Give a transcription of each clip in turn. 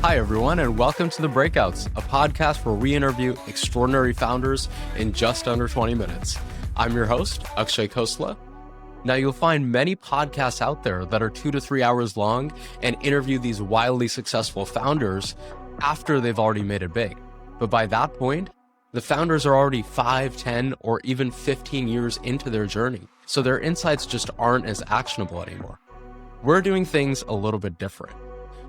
Hi, everyone, and welcome to The Breakouts, a podcast where we interview extraordinary founders in just under 20 minutes. I'm your host, Akkshay Khosla. Now, you'll find many podcasts out there that are 2 to 3 hours long and interview these wildly successful founders after they've already made it big. But by that point, the founders are already 5, 10, or even 15 years into their journey, so their insights just aren't as actionable anymore. We're doing things a little bit different.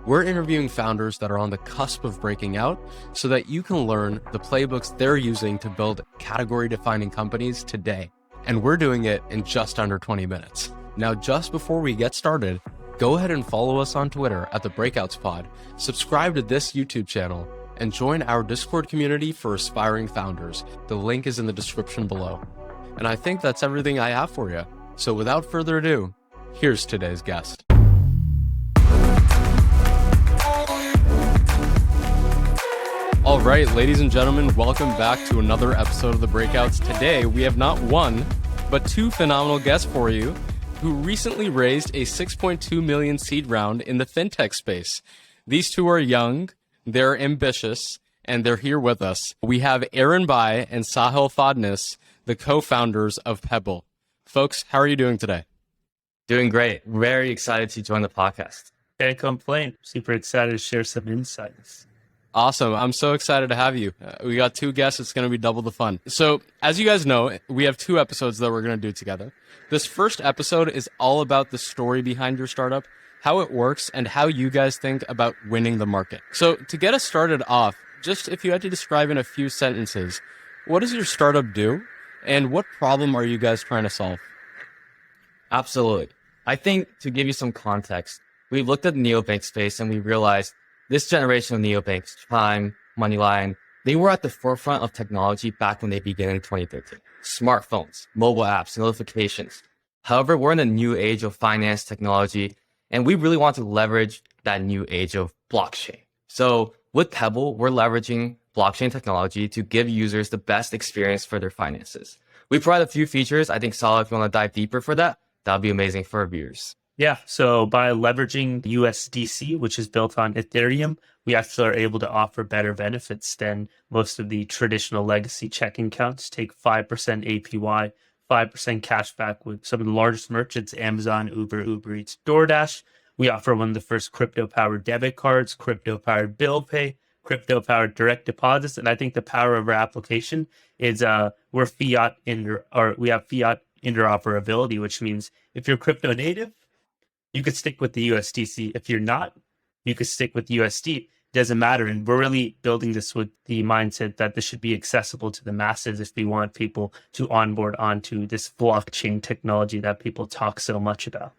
We're interviewing founders that are on the cusp of breaking out so that you can learn the playbooks they're using to build category-defining companies today. And we're doing it in just under 20 minutes. Now, just before we get started, go ahead and follow us on Twitter at The Breakouts Pod, subscribe to this YouTube channel, and join our Discord community for aspiring founders. The link is in the description below. And I think that's everything I have for you. So without further ado, here's today's guest. All right, ladies and gentlemen, welcome back to another episode of The Breakouts. Today, we have not one, but two phenomenal guests for you who recently raised a 6.2 million seed round in the fintech space. These two are young, they're ambitious, and they're here with us. We have Bai and Sahil Phadnis, the co-founders of Pebble. Folks, how are you doing today? Doing great. Very excited to join the podcast. Can't complain. Super excited to share some insights. Awesome. I'm so excited to have you. We got two guests. It's going to be double the fun. So as you guys know, we have two episodes that we're going to do together. This first episode is all about the story behind your startup, how it works, and how you guys think about winning the market. So to get us started off, just if you had to describe in a few sentences, what does your startup do and what problem are you guys trying to solve? Absolutely. I think to give you some context, we looked at the neobank space and we realized this generation of neobanks, Chime, Moneyline, they were at the forefront of technology back when they began in 2013. Smartphones, mobile apps, notifications. However, we're in a new age of finance technology, and we really want to leverage that new age of blockchain. So with Pebble, we're leveraging blockchain technology to give users the best experience for their finances. We provide a few features. I think, Salah, if you want to dive deeper for that, that'd be amazing for our viewers. Yeah, so by leveraging USDC, which is built on Ethereum, we actually are able to offer better benefits than most of the traditional legacy checking accounts. Take 5% APY, 5% cashback with some of the largest merchants, Amazon, Uber Eats, DoorDash. We offer one of the first crypto-powered debit cards, crypto-powered bill pay, crypto-powered direct deposits. And I think the power of our application is we have fiat interoperability, which means if you're crypto native, you could stick with the USDC. If you're not, you could stick with USD. It doesn't matter. And we're really building this with the mindset that this should be accessible to the masses if we want people to onboard onto this blockchain technology that people talk so much about.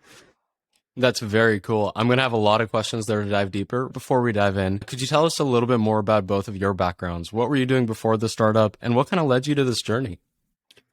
That's very cool. I'm going to have a lot of questions there to dive deeper. Before we dive in, could you tell us a little bit more about both of your backgrounds? What were you doing before the startup and what kind of led you to this journey?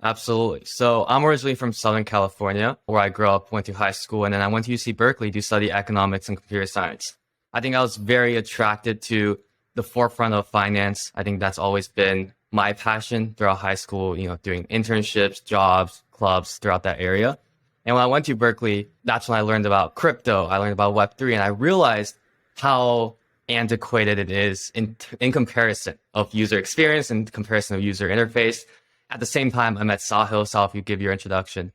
Absolutely. So I'm originally from Southern California, where I grew up, went to high school, and then I went to UC Berkeley to study economics and computer science. I think I was very attracted to the forefront of finance. I think that's always been my passion throughout high school, doing internships, jobs, clubs throughout that area. And when I went to Berkeley, that's when I learned about crypto. I learned about Web3, and I realized how antiquated it is in comparison of user experience and comparison of user interface. At the same time, I met Sahil. Sahil, if you give your introduction.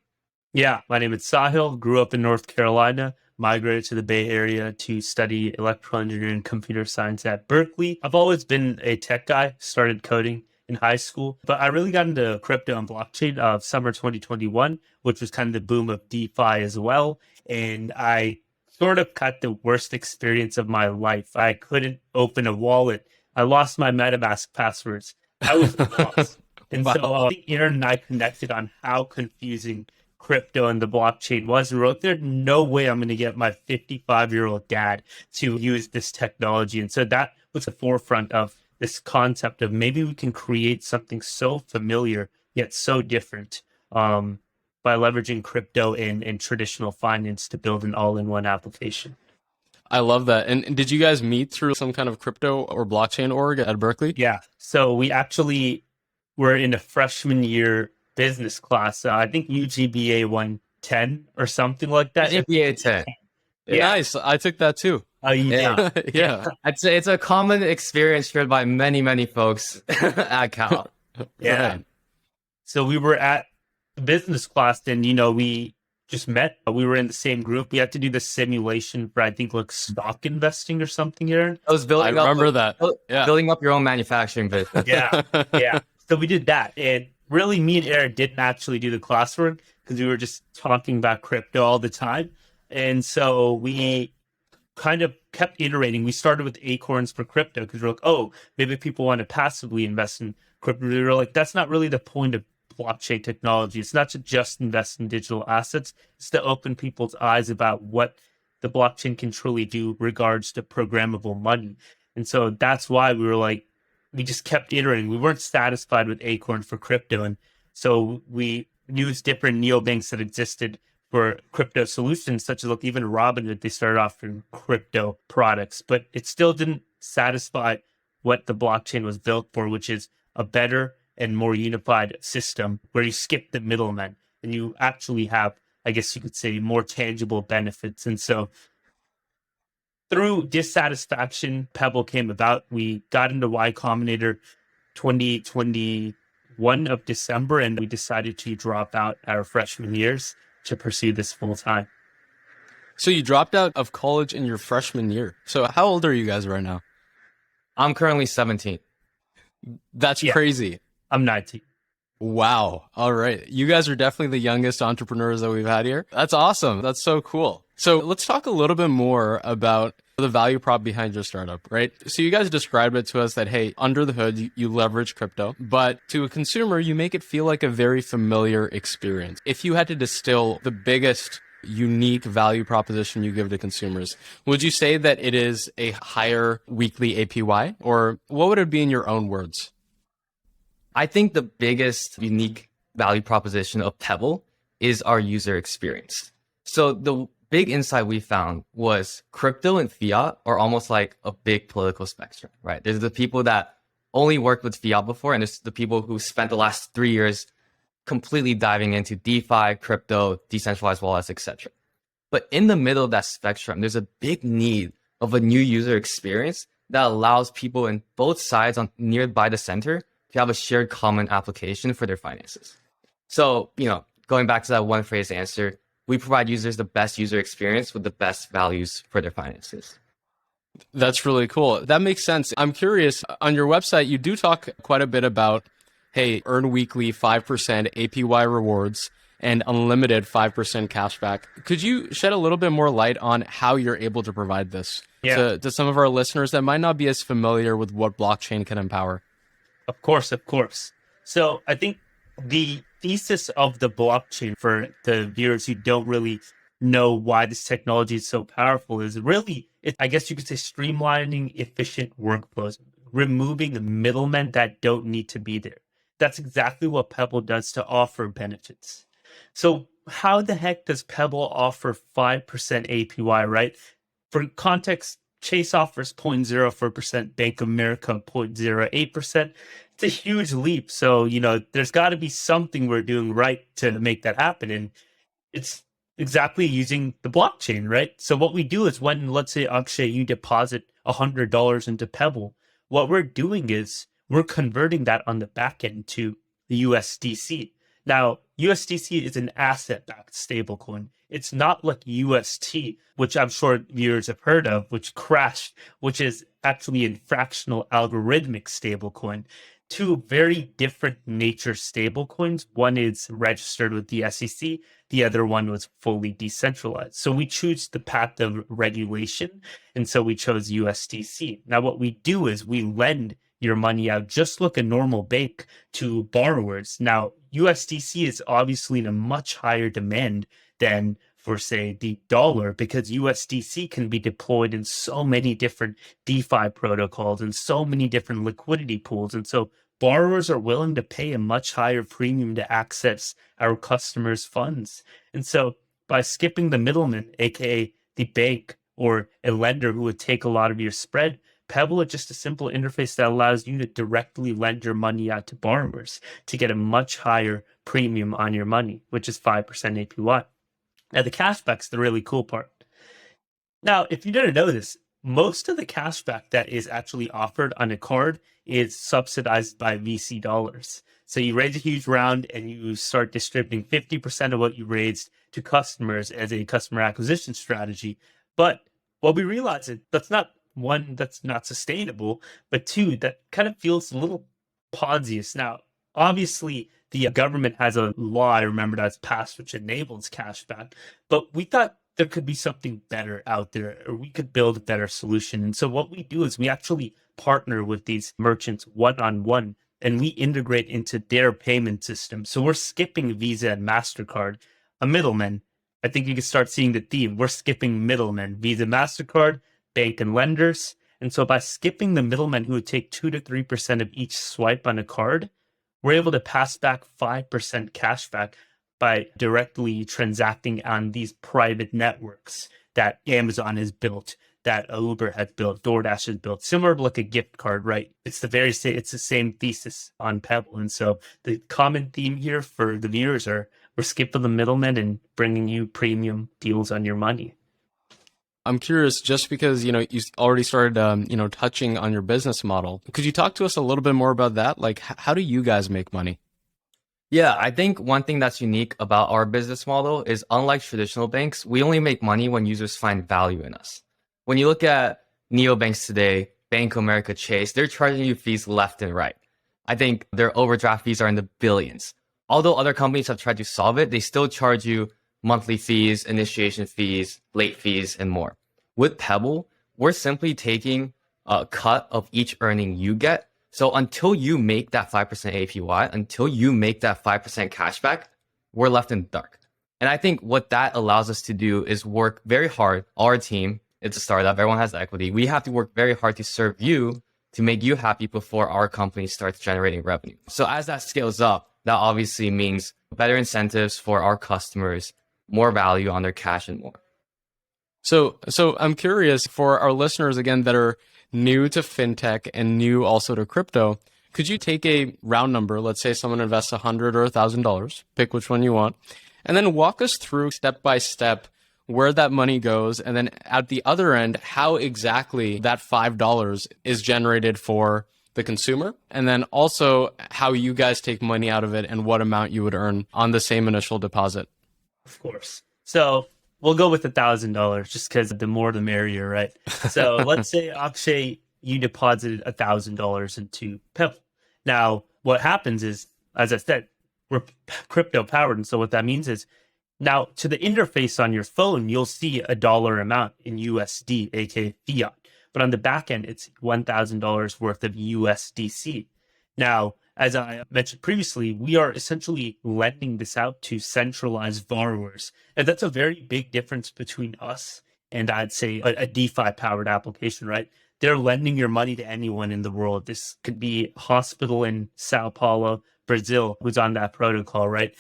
Yeah, my name is Sahil. Grew up in North Carolina, migrated to the Bay Area to study electrical engineering and computer science at Berkeley. I've always been a tech guy, started coding in high school, but I really got into crypto and blockchain of summer 2021, which was kind of the boom of DeFi as well. And I sort of got the worst experience of my life. I couldn't open a wallet. I lost my MetaMask passwords. I was lost. And Wow. So I think Aaron and I connected on how confusing crypto and the blockchain was. And wrote, there's no way I'm going to get my 55-year-old dad to use this technology. And so that was the forefront of this concept of maybe we can create something so familiar yet so different by leveraging crypto and traditional finance to build an all-in-one application. I love that. And did you guys meet through some kind of crypto or blockchain org at Berkeley? Yeah. So we actually were in a freshman year business class. I think UGBA 110 or something like that. UGBA 10. Yeah. Nice. I took that too. Oh, you Yeah. did? Yeah. I'd say it's a common experience shared by many, many folks at Cal. Yeah. Right. So we were at the business class, and we just met. We were in the same group. We had to do the simulation for, I think, like stock investing or something, Aaron. I was I remember that. Yeah. building up your own manufacturing business. Yeah, yeah. So we did that, and really, me and Aaron didn't actually do the classwork because we were just talking about crypto all the time, and so we kind of kept iterating. We started with acorns for crypto because we're like, oh, maybe people want to passively invest in crypto. We were like, that's not really the point of blockchain technology. It's not to just invest in digital assets. It's to open people's eyes about what the blockchain can truly do regards to programmable money. And so that's why we were like, we just kept iterating. We weren't satisfied with acorn for crypto. And so we used different neobanks that existed for crypto solutions, such as like even Robinhood. They started off in crypto products, but it still didn't satisfy what the blockchain was built for, which is a better and more unified system where you skip the middlemen and you actually have, I guess you could say, more tangible benefits. And so through dissatisfaction, Pebble came about. We got into Y Combinator 2021 of December, and we decided to drop out our freshman years to pursue this full time. So you dropped out of college in your freshman year. So how old are you guys right now? I'm currently 17. That's Yeah. crazy. I'm 19. Wow. All right. You guys are definitely the youngest entrepreneurs that we've had here. That's awesome. That's so cool. So let's talk a little bit more about the value prop behind your startup, right? So you guys described it to us that, hey, under the hood, you leverage crypto, but to a consumer, you make it feel like a very familiar experience. If you had to distill the biggest unique value proposition you give to consumers, would you say that it is a higher weekly APY, or what would it be in your own words? I think the biggest unique value proposition of Pebble is our user experience. So the big insight we found was crypto and fiat are almost like a big political spectrum, right? There's the people that only worked with fiat before, and there's the people who spent the last 3 years completely diving into DeFi, crypto, decentralized wallets, etc. But in the middle of that spectrum, there's a big need of a new user experience that allows people in both sides on nearby the center to have a shared common application for their finances. So, going back to that one phrase answer, we provide users the best user experience with the best values for their finances. That's really cool. That makes sense. I'm curious, on your website, you do talk quite a bit about, hey, earn weekly 5% APY rewards and unlimited 5% cashback. Could you shed a little bit more light on how you're able to provide this to some of our listeners that might not be as familiar with what blockchain can empower? Of course, of course. So I think the thesis of the blockchain for the viewers who don't really know why this technology is so powerful is really, I guess you could say, streamlining efficient workflows, removing the middlemen that don't need to be there. That's exactly what Pebble does to offer benefits. So how the heck does Pebble offer 5% APY, right? For context, Chase offers 0.04%, Bank of America 0.08%. It's a huge leap. So, there's got to be something we're doing right to make that happen. And it's exactly using the blockchain, right? So what we do is when, let's say, Akkshay, you deposit $100 into Pebble, what we're doing is we're converting that on the back end to the USDC. Now, USDC is an asset-backed stablecoin. It's not like UST, which I'm sure viewers have heard of, which crashed, which is actually a fractional algorithmic stablecoin. Two very different nature stablecoins. One is registered with the SEC. The other one was fully decentralized. So we choose the path of regulation. And so we chose USDC. Now, what we do is we lend your money out just like a normal bank to borrowers. Now, USDC is obviously in a much higher demand than for, say, the dollar, because USDC can be deployed in so many different DeFi protocols and so many different liquidity pools. And so borrowers are willing to pay a much higher premium to access our customers' funds. And so by skipping the middleman, aka the bank or a lender who would take a lot of your spread, Pebble is just a simple interface that allows you to directly lend your money out to borrowers to get a much higher premium on your money, which is 5% APY. Now, the cashback's the really cool part. Now, if you didn't know this, most of the cashback that is actually offered on a card is subsidized by VC dollars. So you raise a huge round and you start distributing 50% of what you raised to customers as a customer acquisition strategy. But what we realize is that's not one, that's not sustainable, but two, that kind of feels a little Ponzi-ish. Now, obviously, the government has a law, I remember, that's passed, which enables cashback, but we thought there could be something better out there, or we could build a better solution. And so what we do is we actually partner with these merchants one-on-one, and we integrate into their payment system. So we're skipping Visa and MasterCard, a middleman. I think you can start seeing the theme. We're skipping middlemen, Visa, MasterCard, bank and lenders. And so by skipping the middlemen who would take 2 to 3% of each swipe on a card, we're able to pass back 5% cash back by directly transacting on these private networks that Amazon has built, that Uber has built, DoorDash has built, similar to like a gift card, right? It's the same thesis on Pebble. And so the common theme here for the viewers are we're skipping the middlemen and bringing you premium deals on your money. I'm curious, just because, you already started, touching on your business model. Could you talk to us a little bit more about that? Like, how do you guys make money? Yeah, I think one thing that's unique about our business model is, unlike traditional banks, we only make money when users find value in us. When you look at neobanks today, Bank of America, Chase, they're charging you fees left and right. I think their overdraft fees are in the billions. Although other companies have tried to solve it, they still charge you monthly fees, initiation fees, late fees, and more. With Pebble, we're simply taking a cut of each earning you get. So until you make that 5% APY, until you make that 5% cashback, we're left in the dark. And I think what that allows us to do is work very hard. Our team, it's a startup, everyone has equity. We have to work very hard to serve you, to make you happy before our company starts generating revenue. So as that scales up, that obviously means better incentives for our customers, more value on their cash, and more. So I'm curious, for our listeners, again, that are new to fintech and new also to crypto, could you take a round number? Let's say someone invests $100 or $1,000, pick which one you want, and then walk us through step by step where that money goes. And then at the other end, how exactly that $5 is generated for the consumer. And then also how you guys take money out of it and what amount you would earn on the same initial deposit. Of course. So we'll go with $1,000 just because the more the merrier, right? So let's say, Akkshay, you deposited $1,000 into Pebble. Now, what happens is, as I said, we're crypto powered. And so what that means is, now to the interface on your phone, you'll see a dollar amount in USD, aka fiat. But on the back end, it's $1,000 worth of USDC. Now, as I mentioned previously, we are essentially lending this out to centralized borrowers. And that's a very big difference between us and, I'd say, a DeFi powered application, right? They're lending your money to anyone in the world. This could be a hospital in Sao Paulo, Brazil, who's on that protocol, right?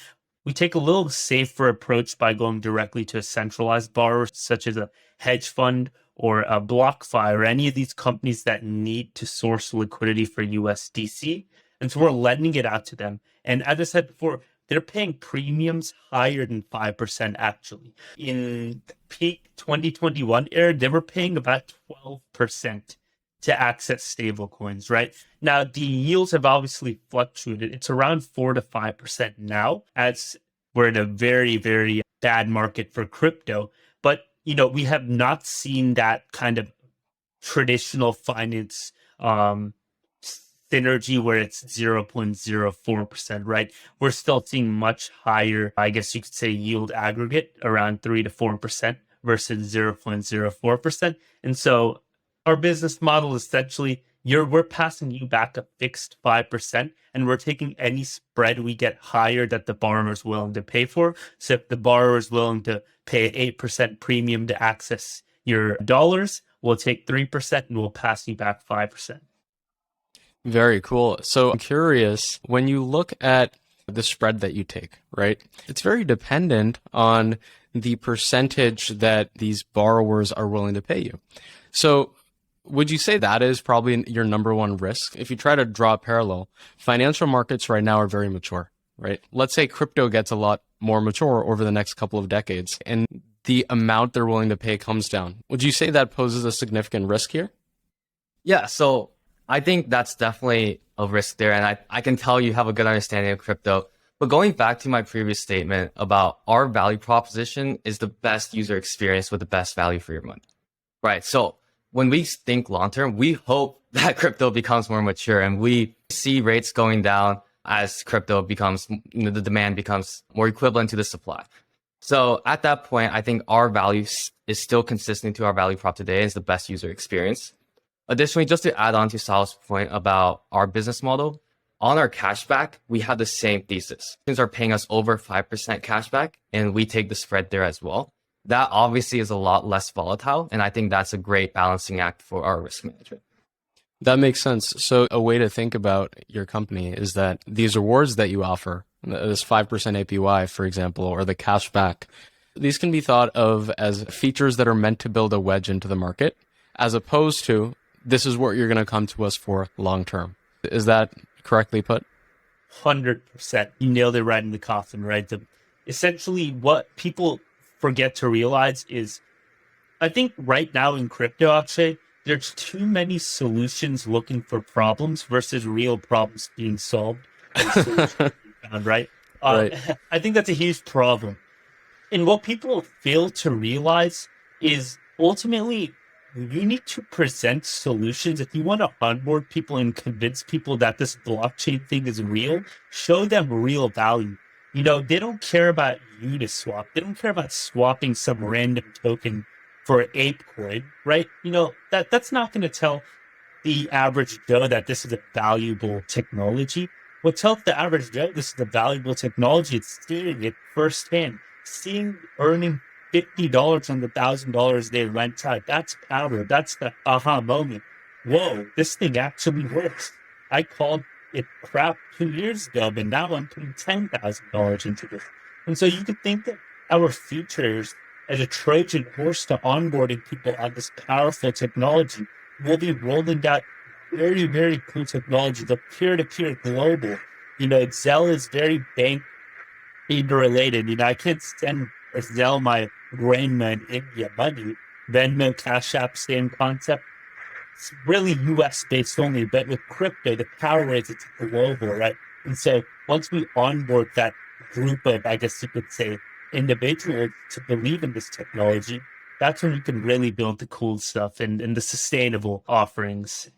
We take a little safer approach by going directly to a centralized borrower, such as a hedge fund or a BlockFi, or any of these companies that need to source liquidity for USDC. And so we're lending it out to them. And as I said before, they're paying premiums higher than 5% actually. In the peak 2021 era, they were paying about 12% to access stablecoins, right? Now, the yields have obviously fluctuated. It's around 4 to 5% now, as we're in a very, very bad market for crypto. But, we have not seen that kind of traditional finance synergy where it's 0.04%, right? We're still seeing much higher, I guess you could say, yield aggregate around 3 to 4% versus 0.04%. And so our business model essentially, we're passing you back a fixed 5%, and we're taking any spread we get higher that the borrower is willing to pay for. So if the borrower is willing to pay an 8% premium to access your dollars, we'll take 3% and we'll pass you back 5%. Very cool. So I'm curious, when you look at the spread that you take, right? It's very dependent on the percentage that these borrowers are willing to pay you. So would you say that is probably your number one risk? If you try to draw a parallel, financial markets right now are very mature, right? Let's say crypto gets a lot more mature over the next couple of decades, and the amount they're willing to pay comes down. Would you say that poses a significant risk here? Yeah, so I think that's definitely a risk there. And I can tell you have a good understanding of crypto. But going back to my previous statement about our value proposition is the best user experience with the best value for your money, right? So when we think long term, we hope that crypto becomes more mature and we see rates going down as crypto becomes, the demand becomes more equivalent to the supply. So at that point, I think our value is still consistent to our value prop today is the best user experience. Additionally, just to add on to Sal's point about our business model, on our cashback, we have the same thesis. Students are paying us over 5% cashback and we take the spread there as well. That obviously is a lot less volatile. And I think that's a great balancing act for our risk management. That makes sense. So a way to think about your company is that these rewards that you offer, this 5% APY, for example, or the cashback, these can be thought of as features that are meant to build a wedge into the market, as opposed to this is what you're going to come to us for long term. Is that correctly put? 100%. You nailed it right in the coffin, right? Essentially, what people forget to realize is, I think right now in crypto, Akkshay, there's too many solutions looking for problems versus real problems being solved. And solutions being found, right? Right. I think that's a huge problem. And what people fail to realize is ultimately you need to present solutions. If you want to onboard people and convince people that this blockchain thing is real, show them real value. You know, they don't care about you to swap. They don't care about swapping some random token for ApeCoin, right? You know, that's not going to tell the average Joe that this is a valuable technology. What tells the average Joe this is a valuable technology, it's seeing it firsthand, earning $50 on the $1,000 they rent out. That's power. That's the aha moment. Whoa, this thing actually works. I called it crap 2 years ago, but now I'm putting $10,000 into this. And so you can think that our futures as a Trojan horse to onboarding people on this powerful technology will be rolling out very, very cool technology, the peer-to-peer global. You know, Zelle is very bank related. You know, I can't send Zelle my grandma in India money. Venmo, Cash App, same concept. It's really US based only, but with crypto, the power is it's global, right? And so once we onboard that group of, I guess you could say, individuals to believe in this technology, that's when you can really build the cool stuff and the sustainable offerings.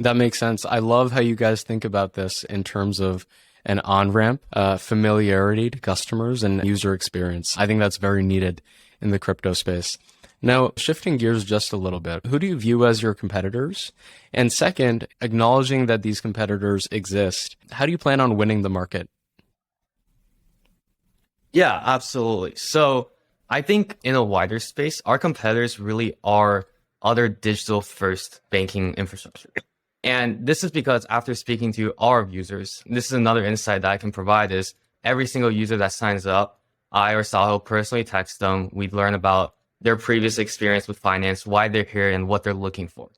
That makes sense. I love how you guys think about this in terms of an on-ramp, familiarity to customers and user experience. I think that's very needed in the crypto space. Now, shifting gears just a little bit, who do you view as your competitors? And second, acknowledging that these competitors exist, how do you plan on winning the market? Yeah, absolutely. So I think in a wider space, our competitors really are other digital first banking infrastructure. And this is because after speaking to our users, this is another insight that I can provide is every single user that signs up, I or Sahil personally text them. We learn about their previous experience with finance, why they're here and what they're looking for.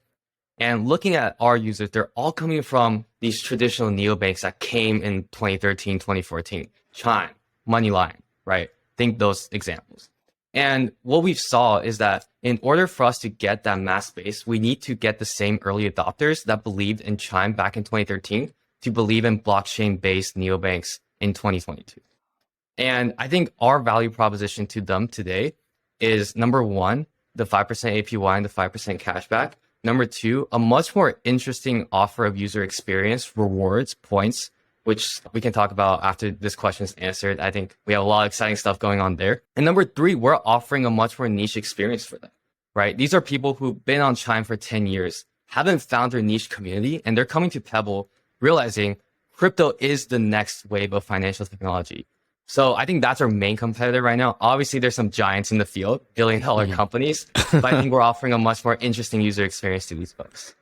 And looking at our users, they're all coming from these traditional neobanks that came in 2013, 2014, Chime, Moneyline, right? Think those examples. And what we saw is that in order for us to get that mass base, we need to get the same early adopters that believed in Chime back in 2013 to believe in blockchain-based neobanks in 2022. And I think our value proposition to them today is number one, the 5% APY and the 5% cashback. Number two, a much more interesting offer of user experience, rewards, points, which we can talk about after this question is answered. I think we have a lot of exciting stuff going on there. And number three, we're offering a much more niche experience for them, right? These are people who've been on Chime for 10 years, haven't found their niche community, and they're coming to Pebble realizing crypto is the next wave of financial technology. So I think that's our main competitor right now. Obviously, there's some giants in the field, billion-dollar companies, but I think we're offering a much more interesting user experience to these folks.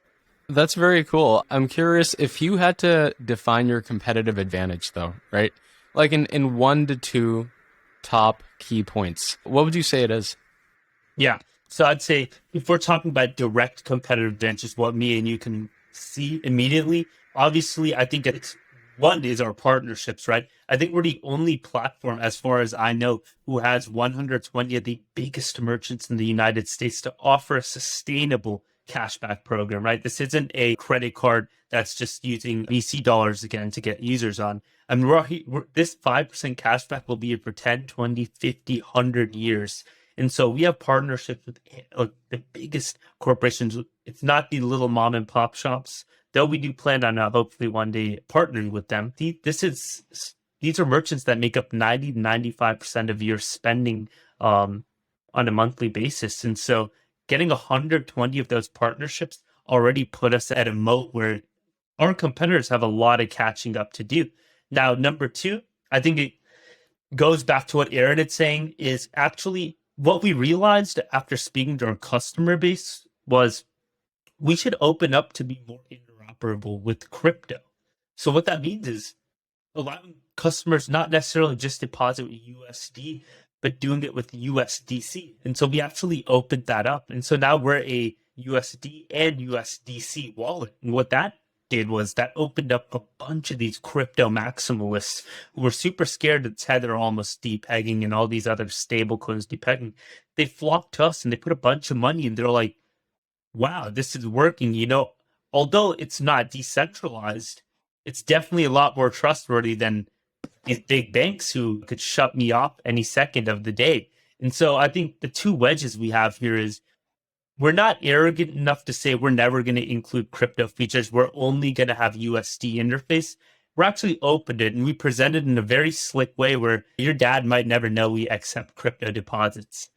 That's very cool. I'm curious if you had to define your competitive advantage though, right? Like in 1 to 2 top key points, what would you say it is? Yeah. So I'd say if we're talking about direct competitive advantage, what me and you can see immediately, obviously, I think it's One is our partnerships, right? I think we're the only platform, as far as I know, who has 120 of the biggest merchants in the United States to offer a sustainable cashback program, right? This isn't a credit card that's just using VC dollars again to get users on. I mean, this 5% cashback will be here for 10, 20, 50, 100 years. And so we have partnerships with the biggest corporations. It's not the little mom and pop shops, though we do plan on hopefully one day partnering with them. These are merchants that make up 90, 95% of your spending on a monthly basis. And so getting 120 of those partnerships already put us at a moat where our competitors have a lot of catching up to do. Now, number two, I think it goes back to what Aaron is saying, is actually what we realized after speaking to our customer base was we should open up to be more interoperable with crypto. So what that means is allowing customers not necessarily just deposit with USD, but doing it with USDC. And so we actually opened that up. And so now we're a USD and USDC wallet. And what that did was that opened up a bunch of these crypto maximalists who were super scared that Tether almost depegging and all these other stable coins depegging. They flocked to us and they put a bunch of money and they're like, wow, this is working. Although it's not decentralized, it's definitely a lot more trustworthy than big banks who could shut me off any second of the day. And so I think the two wedges we have here is we're not arrogant enough to say we're never going to include crypto features. We're only going to have USD interface. We're actually opened it and we present it in a very slick way where your dad might never know we accept crypto deposits,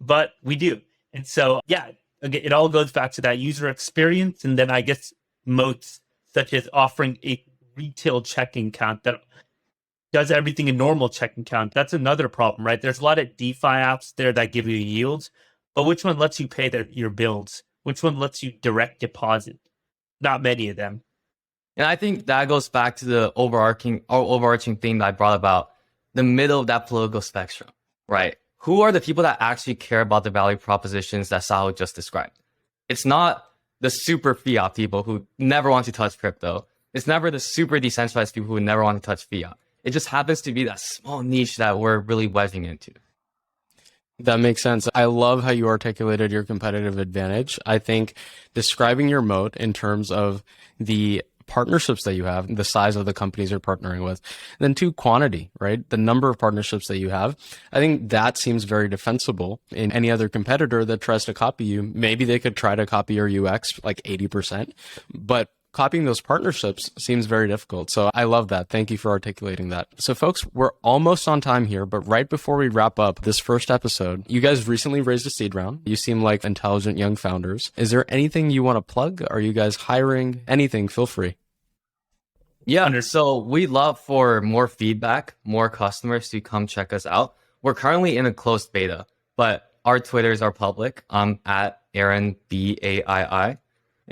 but we do. And so, yeah, again, it all goes back to that user experience. And then I guess moats such as offering a retail checking account that does everything a normal checking account. That's another problem, right? There's a lot of DeFi apps there that give you yields, but which one lets you pay your bills? Which one lets you direct deposit? Not many of them. And I think that goes back to the overarching theme that I brought about the middle of that political spectrum, right? Who are the people that actually care about the value propositions that Sahil just described? It's not the super fiat people who never want to touch crypto. It's never the super decentralized people who never want to touch fiat. It just happens to be that small niche that we're really wedging into. That makes sense. I love how you articulated your competitive advantage. I think describing your moat in terms of the partnerships that you have, the size of the companies you're partnering with, and then two, quantity, right? The number of partnerships that you have. I think that seems very defensible. In any other competitor that tries to copy you, maybe they could try to copy your UX like 80%, but copying those partnerships seems very difficult. So I love that. Thank you for articulating that. So folks, we're almost on time here, but right before we wrap up this first episode, you guys recently raised a seed round. You seem like intelligent young founders. Is there anything you want to plug? Are you guys hiring? Anything? Feel free. Yeah, so we'd love for more feedback, more customers to come check us out. We're currently in a closed beta, but our Twitters are public. I'm at Aaron BAII.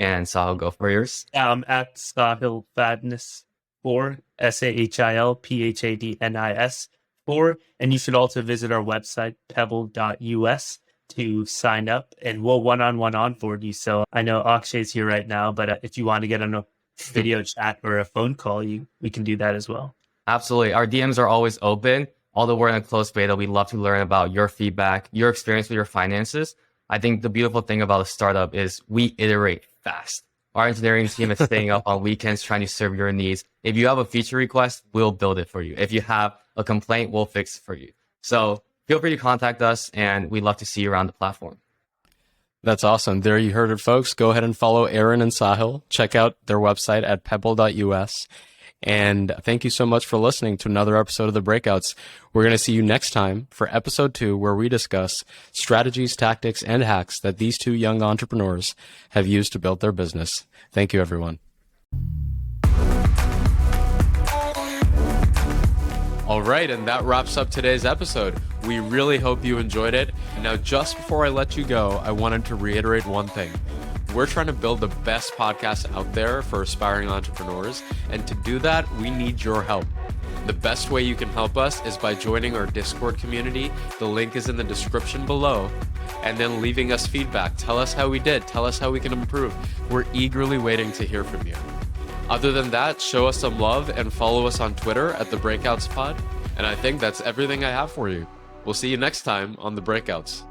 And Sahil, go for yours. I'm at Sahil Phadnis 4, SAHIL PHADNIS 4. And you should also visit our website, pebble.us, to sign up, and we'll one-on-one onboard you. So I know Akshay's here right now, but if you want to get on a video chat or a phone call, we can do that as well. Absolutely. Our DMs are always open. Although we're in a closed beta, we'd love to learn about your feedback, your experience with your finances. I think the beautiful thing about a startup is we iterate fast. Our engineering team is staying up on weekends trying to serve your needs. If you have a feature request, we'll build it for you. If you have a complaint, we'll fix it for you. So feel free to contact us, and we'd love to see you around the platform. That's awesome. There you heard it, folks. Go ahead and follow Aaron and Sahil. Check out their website at pebble.us. And thank you so much for listening to another episode of The Breakouts. We're going to see you next time for episode 2, where we discuss strategies, tactics, and hacks that these two young entrepreneurs have used to build their business. Thank you, everyone. All right, and that wraps up today's episode. We really hope you enjoyed it. Now, just before I let you go, I wanted to reiterate one thing. We're trying to build the best podcast out there for aspiring entrepreneurs, and to do that, we need your help. The best way you can help us is by joining our Discord community. The link is in the description below, and then leaving us feedback. Tell us how we did. Tell us how we can improve. We're eagerly waiting to hear from you. Other than that, show us some love and follow us on Twitter at The Breakouts Pod. And I think that's everything I have for you. We'll see you next time on The Breakouts.